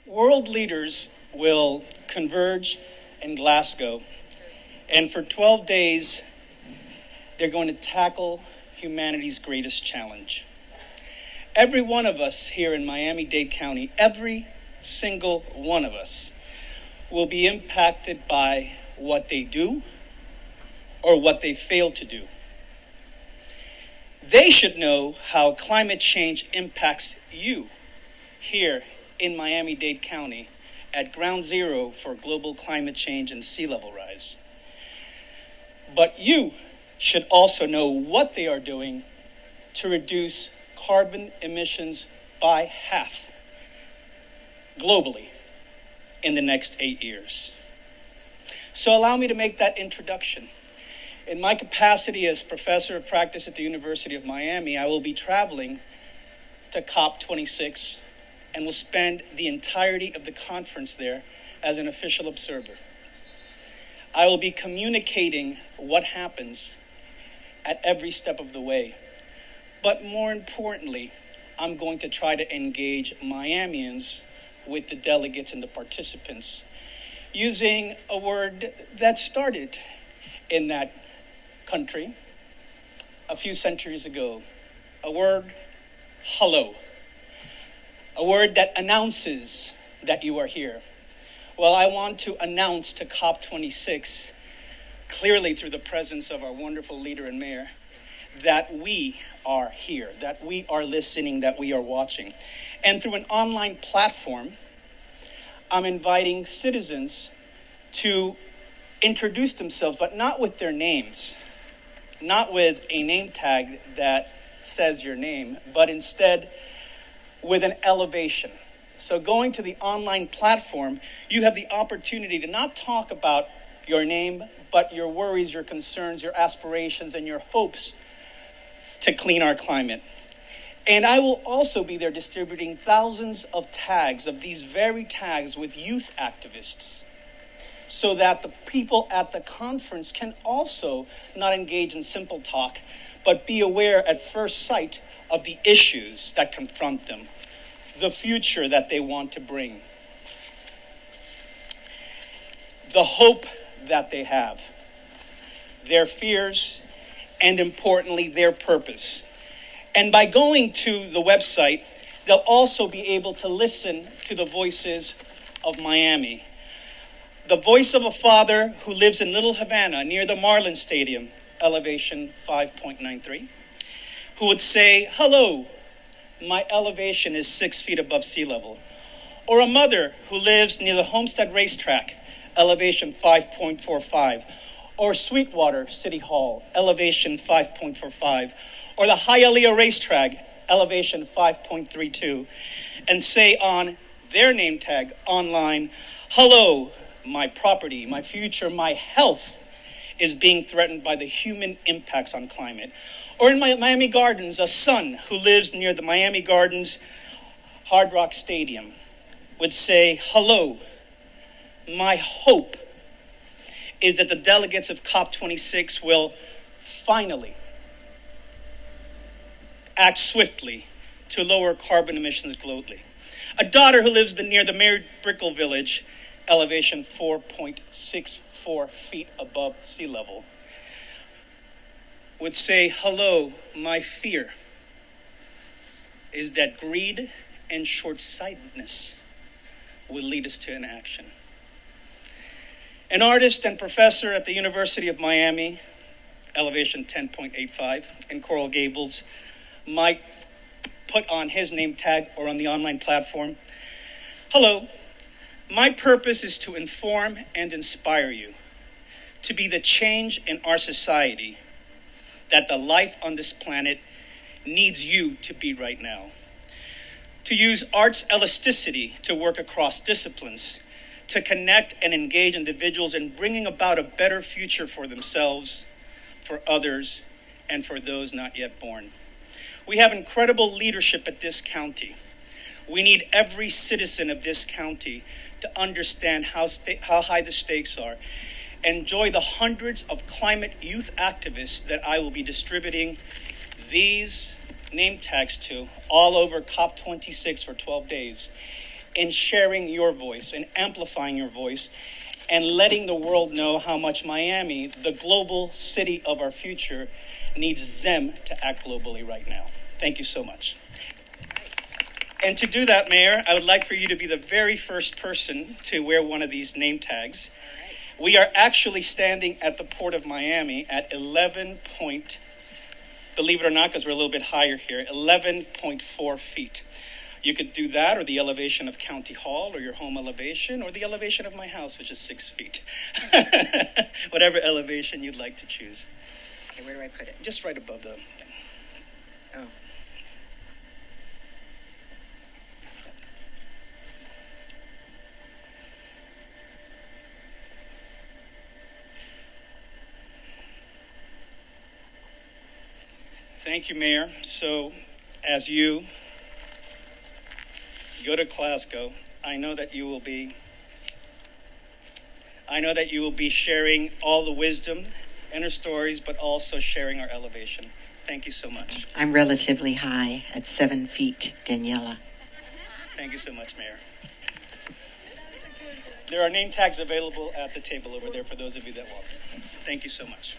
World leaders will converge in Glasgow, and for 12 days, they're going to tackle humanity's greatest challenge. Every one of us here in Miami-Dade County, every single one of us, will be impacted by what they do or what they fail to do. They should know how climate change impacts you here in Miami-Dade County at ground zero for global climate change and sea level rise. But you should also know what they are doing to reduce carbon emissions by half globally in the next 8 years. So allow me to make that introduction. In my capacity as professor of practice at the University of Miami, I will be traveling to COP26 and will spend the entirety of the conference there as an official observer. I will be communicating what happens at every step of the way. But more importantly, I'm going to try to engage Miamians with the delegates and the participants using a word that started in that country a few centuries ago, a word, hello, a word that announces that you are here. Well, I want to announce to COP26, clearly through the presence of our wonderful leader and mayor, that we are here, that we are listening, that we are watching. And through an online platform, I'm inviting citizens to introduce themselves, but not with their names, not with a name tag that says your name, but instead with an elevation. So going to the online platform, you have the opportunity to not talk about your name, but your worries, your concerns, your aspirations, and your hopes to clean our climate. And I will also be there distributing thousands of tags, of these very tags with youth activists, so that the people at the conference can also not engage in simple talk, but be aware at first sight of the issues that confront them, the future that they want to bring, the hope that they have, their fears, and importantly, their purpose. And by going to the website, they'll also be able to listen to the voices of Miami. The voice of a father who lives in Little Havana near the Marlins Stadium, elevation 5.93, who would say, hello, my elevation is 6 feet above sea level. Or a mother who lives near the Homestead Racetrack, elevation 5.45. Or Sweetwater City Hall, elevation 5.45. Or the Hialeah Racetrack, elevation 5.32. And say on their name tag online, hello, my property, my future, my health is being threatened by the human impacts on climate. Or in Miami Gardens, a son who lives near the Miami Gardens Hard Rock Stadium would say, hello, my hope is that the delegates of COP26 will finally act swiftly to lower carbon emissions globally. A daughter who lives near the Mary Brickell Village, elevation 4.64 feet above sea level, would say, hello, my fear is that greed and short-sightedness will lead us to inaction. An artist and professor at the University of Miami, elevation 10.85, in Coral Gables, might put on his name tag or on the online platform, hello, my purpose is to inform and inspire you to be the change in our society that the life on this planet needs you to be right now. To use art's elasticity to work across disciplines, to connect and engage individuals in bringing about a better future for themselves, for others, and for those not yet born. We have incredible leadership at this county. We need every citizen of this county to understand how high the stakes are. Enjoy the hundreds of climate youth activists that I will be distributing these name tags to all over COP26 for 12 days. in sharing your voice and amplifying your voice and letting the world know how much Miami, the global city of our future, needs them to act globally right now. Thank you so much. And to do that, Mayor, I would like for you to be the very first person to wear one of these name tags. We are actually standing at the Port of Miami at 11 point, believe it or not, because we're a little bit higher here, 11.4 feet. You could do that, or the elevation of County Hall, or your home elevation, or the elevation of my house, which is 6 feet. Whatever elevation you'd like to choose. Okay, where do I put it? Just right above the thing. Oh. Thank you, Mayor. So, as you go to Glasgow, I know that you will be sharing all the wisdom, inner stories, but also sharing our elevation. Thank you so much. I'm relatively high at 7 feet, Daniela. Thank you so much, Mayor. There are name tags available at the table over there for those of you that want them. Thank you so much.